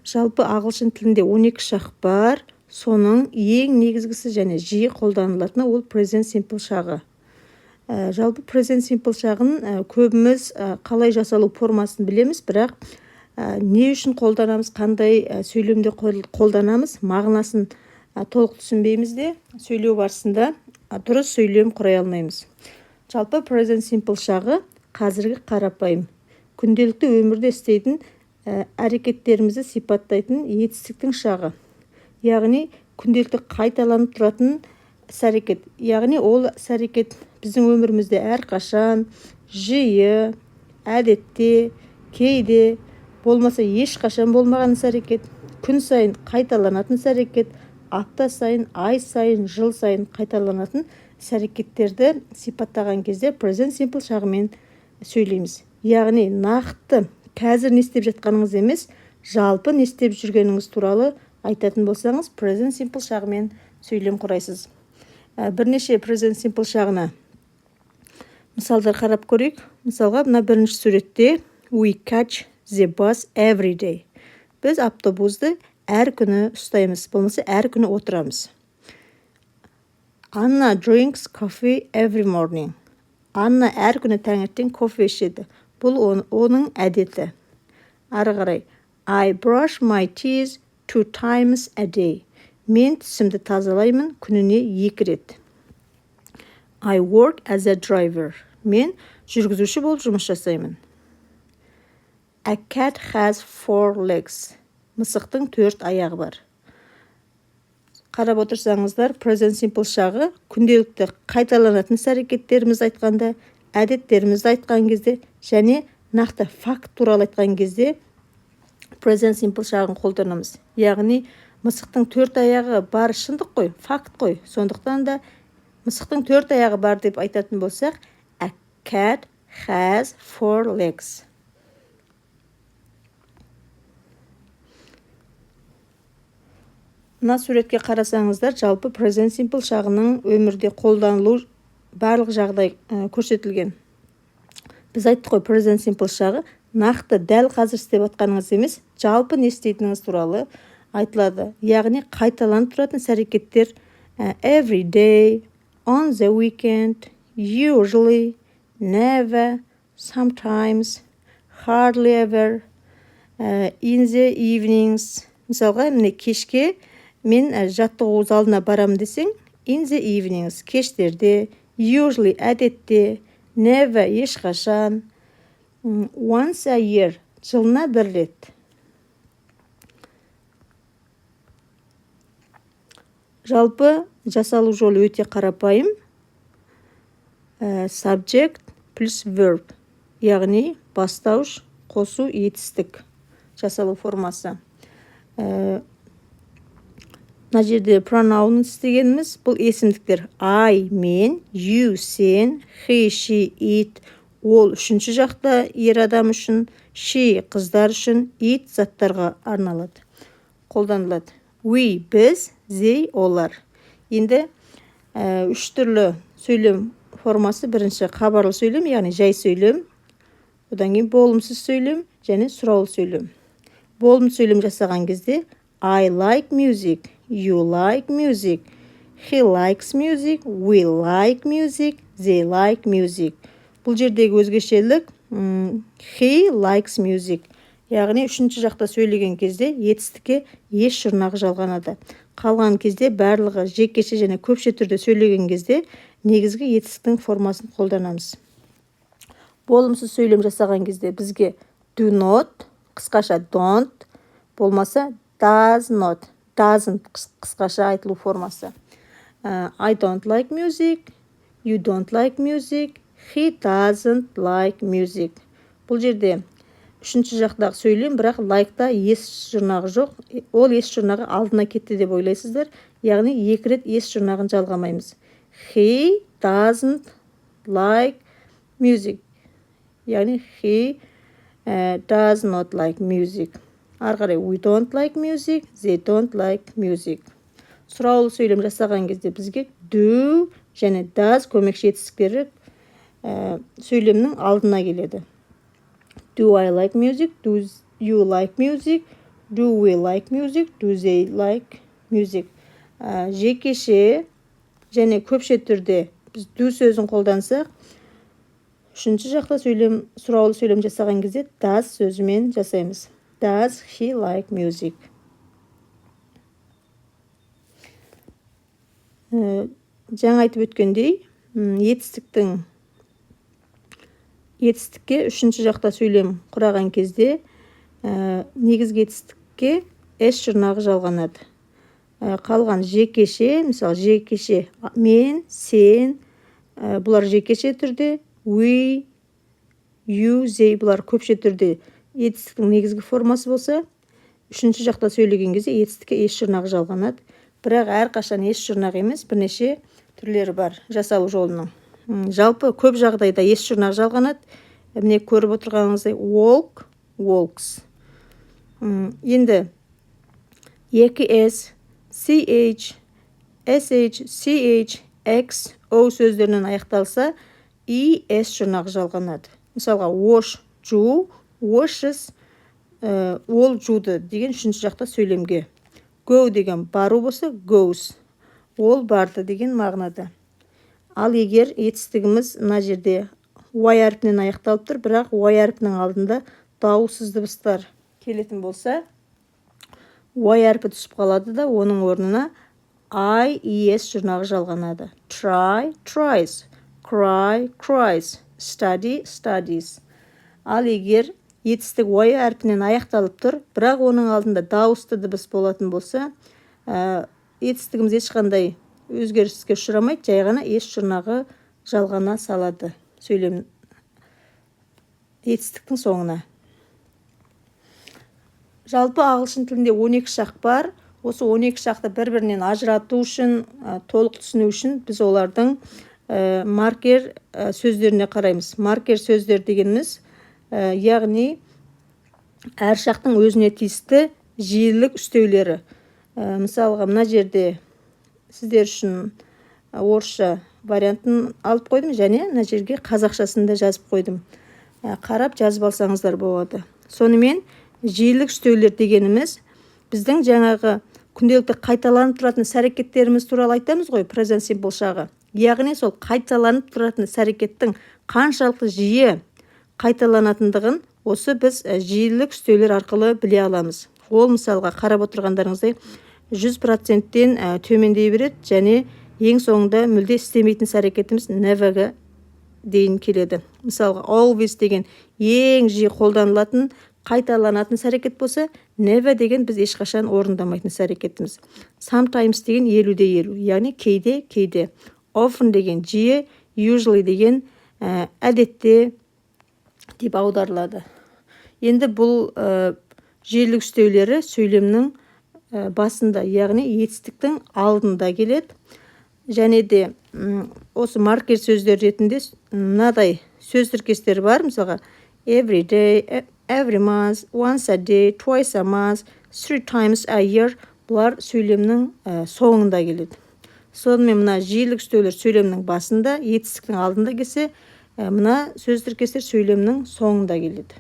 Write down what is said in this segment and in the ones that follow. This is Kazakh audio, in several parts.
Жалпы ағылшын тілінде 12 шақ бар. Соның ең негізгісі және жиі қолданылатыны ол present simple шағы. Жалпы present simple шағын көбіміз қалай жасалу формасын білеміз, бірақ не үшін қолданамыз, қандай сөйлемде қолданамыз, мағынасын толық түсінбейміз де, сөйлеу барысында дұрыс сөйлем құрай алмаймыз. Жалпы present simple шағы қазіргі қарапайым, күнделікті өмірде істейтін әрекеттерімізді сипаттайтын етістіктің шағы. Яғни күнделікті қайталанып тұратын іс-әрекет. Яғни ол іс-әрекет біздің өмірімізде әрқашан, жиі, әдетте, кейде, болмаса ешқашан болмаған іс-әрекет, күн сайын қайталанатын іс-әрекет, апта сайын, ай сайын, жыл сайын қайталанатын іс-әрекеттерді сипаттаған кезде present simple шағымен сөйлейміз. Яғни нақты қазір не істеп жатқаныңыз емес, жалпы не істеп жүргеніңіз туралы айтатын болсаңыз, present simple шағымен сөйлем құрайсыз. Бірнеше present simple шағына мысалдар қарап көрейік. Мысалға, мына бірінші суретте we catch the bus every day. Біз автобусты әр күні ұстаймыз, болмаса әр күні отырамыз. Anna drinks coffee every morning. Анна әр күні таңертең кофе ішеді. Бұл оның әдеті. Ары қарай. I brush my teeth 2 times a day. Мен тісімді тазалаймын күніне 2 рет. I work as a driver. Мен жүргізуші болып жұмыс жасаймын. A cat has 4 legs. Мысықтың 4 аяғы бар. Қарап отырсаңыздар, present simple шағы күнделікті қайталанатын іс-әрекеттерімізді айтқанда, әдеттерімізді айтқан кезде және нақты факт туралы айтқан кезде present simple шағын қолданамыз. Яғни мысықтың 4 аяғы бар шындық қой, факт қой. Сондықтан да мысықтың 4 аяғы бар деп айтатын болсақ, a cat has 4 legs. Мына суретке қарасаңыздар, жалпы present simple шағының өмірде қолданылу барлық жағдай көрсетілген. Біз айттық қой, present simple шағы нақты дәл қазір істеп атқаныңыз емес, жалпы не істейтініңіз туралы айтылады. Яғни қайталанып тұратын іс-әрекеттер every day, on the weekend, usually, never, sometimes, hardly ever, in the evenings. Мысалға, міне кешке мен жаттығу залына барам десең, in the evenings, кештерде, usually, әдетте, never, ешқашан, once a year, жылына 1 рет. Жалпы жасалу жолы өте қарапайым. Subject плюс verb. Яғни бастауыш қосу етістік жасалу формасы. Мына жерде pronoun істегеніміз бұл есімдіктер. I, мен, you, сен, he, she, it, ол үшінші жақта ер адам үшін, she, қыздар үшін, it заттарға арналады, қолданылады. We, біз, they, олар. Енді 3 түрлі сөйлем формасы. Бірінші хабарлы сөйлем, яғни жай сөйлем. Одан кейін болымсыз сөйлем және сұраулы сөйлем. Болымсыз сөйлем жасаған кезде I like music, you like music, he likes music, we like music, they like music. Бұл жердегі өзгешелік he likes music. Яғни үшінші жақта сөйлеген кезде етістікке еш жұрнағы жалғанады. Қалған кезде барлығы жекеше және көпше түрде сөйлеген кезде негізгі етістіктің формасын қолданамыз. Болымсыз сөйлем жасаған кезде бізге do not, қысқаша don't, болмаса does not, doesn't қысқаша айтылу формасы. I don't like music, you don't like music, he doesn't like music. Бұл жерде үшінші жақтағы сөйлем, бірақ like-та ес жұрнағы жоқ. Ол ес жұрнағы алдына кетті деп ойлайсыздар. Яғни 2 рет ес жұрнағын жалғамаймыз. He doesn't like music. Яғни he does not like music. Ары қарай we don't like music, they don't like music. Сұраулы сөйлем жасаған кезде бізге do және does көмекші етістіктері сөйлемнің алдына келеді. Do I like music? Do you like music? Do we like music? Do they like music? Жекеше және көпше түрде біз do сөзін қолдансақ, үшінші жақта сұраулы сөйлем жасаған кезде does сөзімен жасаймыз. Does he like music? Жаңа айтып өткендей, етістікке үшінші жақта сөйлем құраған кезде негізгі етістікке S жұрнағы жалғанады. Қалған жекеше, мысалы жекеше мен, сен, бұлар жекеше түрде, we, you, they бұлар көпше түрде етістіктің негізгі формасы болса, үшінші жақта сөйлеген кезде етістікке S жұрнағы жалғанады. Бірақ әрқашан S жұрнақ емес, бірнеше түрлері бар жасалу жолының. Жалпы көп жағдайда S жұрнақ жалғанады. Міне көріп отырғаныңыздай walk, walks. Енді екі S, CH, SH, CH, X, O сөздерінен аяқталса, S жұрнағы жалғанады. Мысалға wash, жуу, washes, ол жуды деген үшінші жақта сөйлемге. Go деген бару болса, goes. Ол барды деген мағынада. Ал егер етістігіміз мына жерде Y әрпінен аяқталып тұр, бірақ Y әрпінің алдында дауыссыз дыбыстар келетін болса, Y әрпі түсіп қалады да, оның орнына I, ES жұрнағы жалғанады. Try, tries. Cry, cries. Study, studies. Ал егер етістік Y әрпінен аяқталып тұр, бірақ оның алдында дауысты дыбыс болатын болса, етістігіміз ешқандай өзгеріске ұшырамайды, жай ғана S жұрнағы жалғана салады сөйлем етістіктің соңына. Жалпы ағылшын тілінде 12 шақ бар. Осы 12 шақты бір-бірінен ажырату үшін, толық түсіну үшін біз олардың маркер сөздеріне қараймыз. Маркер сөздер дегеніміз, яғни әр шақтың өзіне тиісті жиілік үстеулері. Мысалға, мына жерде сіздер үшін орысша вариантын алып қойдым, және мына жерге қазақшасын да жазып қойдым. Қарап жазып алсаңыздар болады. Сонымен жиілік үстеулер дегеніміз біздің жаңағы күнделікті қайталанып тұратын іс-әрекеттеріміз туралы айтамыз ғой, present simple шағы. Яғни сол қайталанып тұратын іс-әрекеттің қаншалықты жиі қайталанатындығын осы біз жиілік үстеулер арқылы біле аламыз. Ол мысалға қарап отырғандарыңыздай 100%-тен төмендей береді, және ең соңында мүлде істемейтін іс-әрекетіміз never-ға дейін келеді. Мысалға always деген ең жиі қолданылатын қайталанатын іс-әрекет болса, never деген біз ешқашан орындамайтын іс-әрекетіміз. Sometimes деген 50-50, яғни кейде. Often деген жиі, usually деген әдетте деп аударылады. Енді бұл жиілік үстеулері сөйлемнің басында, яғни етістіктің алдында келеді. Және де осы маркер сөздер ретінде мынадай сөз тіркестері бар. Мысалға every day, every month, once a day, twice a month, 3 times a year. Бұлар сөйлемнің соңында келеді. Сонымен мына жиілік үстеулер сөйлемнің басында, етістіктің алдында келсе, мына сөз тіркестер сөйлемнің соңында келеді.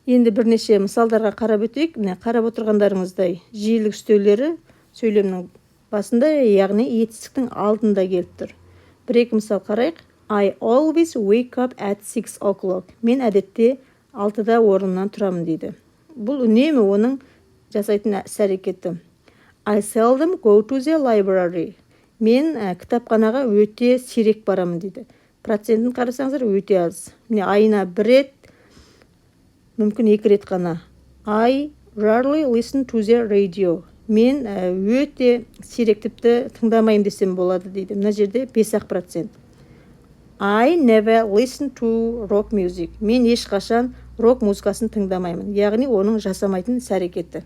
Енді бірнеше мысалдарға қарап өтейік. Қарап отырғандарыңыздай жиілік үстеулері сөйлемнің басында, яғни етістіктің алдында келіп тұр. Бір-екі мысал қарайық. I always wake up at 6 o'clock. Мен әдетте 6-да орнымнан тұрамын дейді. Бұл үнемі оның жасайтын іс-әрекеті. I seldom go to the library. Мен кітапханаға өте сирек барамын дейді. Процентін қарасаңыздар өте аз. Міне айына 1 рет, мүмкін 2 рет қана. I rarely listen to the radio. Мен өте сирек, тіпті тыңдамаймын десем болады дейді. Мына жерде 5%. I never listen to rock music. Мен ешқашан рок музыкасын тыңдамаймын. Яғни оның жасамайтын іс-әрекеті.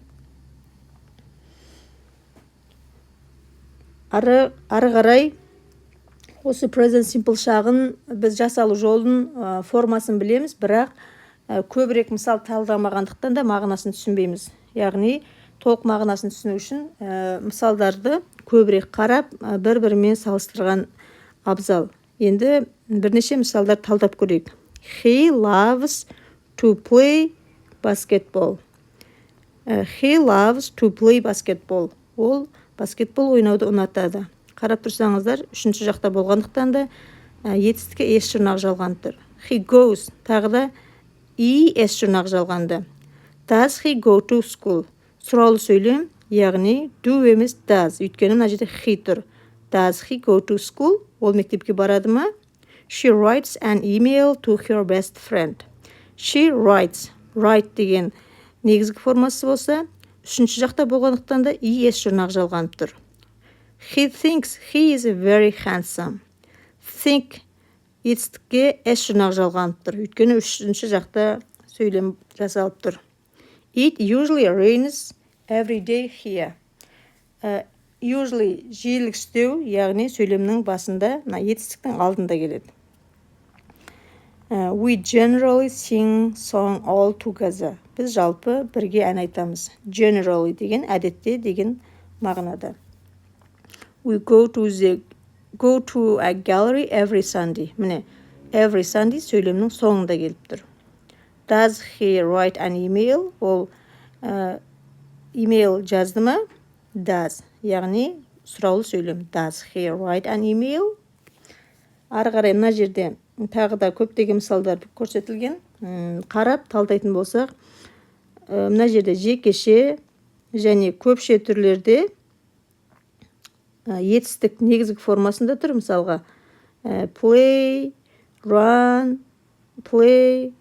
Ары қарай осы present simple шағын біз жасалу жолын формасын білеміз, бірақ көбірек мысал талдамағандықтан да мағынасын түсінбейміз. Яғни толық мағынасын түсіну үшін мысалдарды көбірек қарап, бір-бірімен салыстырған абзал. Енді бірнеше мысалдар талдап көрейік. He loves to play basketball. He loves to play basketball. Ол баскетбол ойнауды ұнатады. Қарап тұрсаңыздар, үшінші жақта болғандықтан да етістікке ес жұрнақ жалғанып тұр. He goes, тағы да ес жұрнақ жалғанды. Does he go to school? Сұраулы сөйлем, яғни do емес does. Өйткені мына жерде he тұр. Does he go to school? Ол мектепке барады ма? She writes an email to her best friend. She writes. Write деген негізгі формасы болса, үшінші жақта болғандықтан да ес жұрнақ жалғанып тұр. He thinks he is very handsome. Think етістікке ес жұрнақ жалғанып тұр. Өйткені үшінші жақта сөйлем жасалып тұр. It usually rains every day here. Usually жиілікстеу, яғни сөйлемнің басында, етістіктің алдында келеді. We generally sing song all together. Біз жалпы бірге ән айтамыз. Generally деген әдетте деген мағынада. We go to a gallery every Sunday. Міне, every Sunday сөйлемнің соңында келіп тұр. Does he write an email? Ол email жазды ма? Does. Яғни сұраулы сөйлем. Does he write an email? Ары қарай мына жерде тағы да көптеген мысалдар көрсетілген. Қарап талдайтын болсақ, мына жерде жекеше және көпше түрлерде етістік негізгі формасында тұр. Мысалға, play, run, play,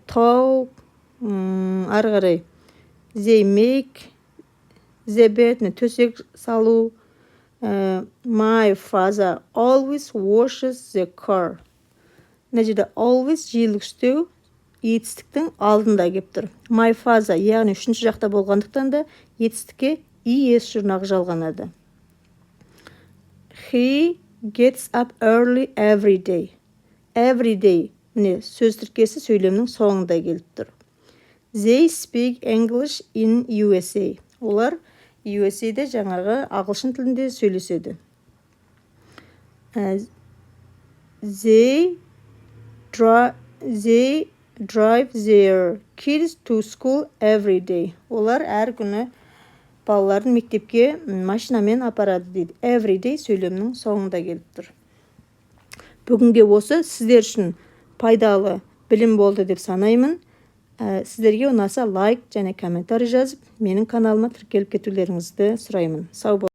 talk, ары қарай they make, the bed, төсек салу, my father always washes the car. Мына жерде always жиілікстеу етістіктің алдында кеп тұр. My father, яғни үшінші жақта болғандықтан да етістікке ес жұрнақ жалғанады. He gets up early every day. Every day. Міне, сөз тіркесі сөйлемнің соңында келіп тұр. They speak English in USA. Олар USA-де жаңағы ағылшын тілінде сөйлеседі. They drive their kids to school every day. Олар әр күні балаларын мектепке машинамен апарады дейді. Every day сөйлемнің соңында келіп тұр. Бүгінге осы сіздер үшін пайдалы білім болды деп санаймын. Сіздерге ұнаса лайк және комментарий жазып, менің каналыма тіркеліп кетулеріңізді сұраймын. Сау болыңыздар.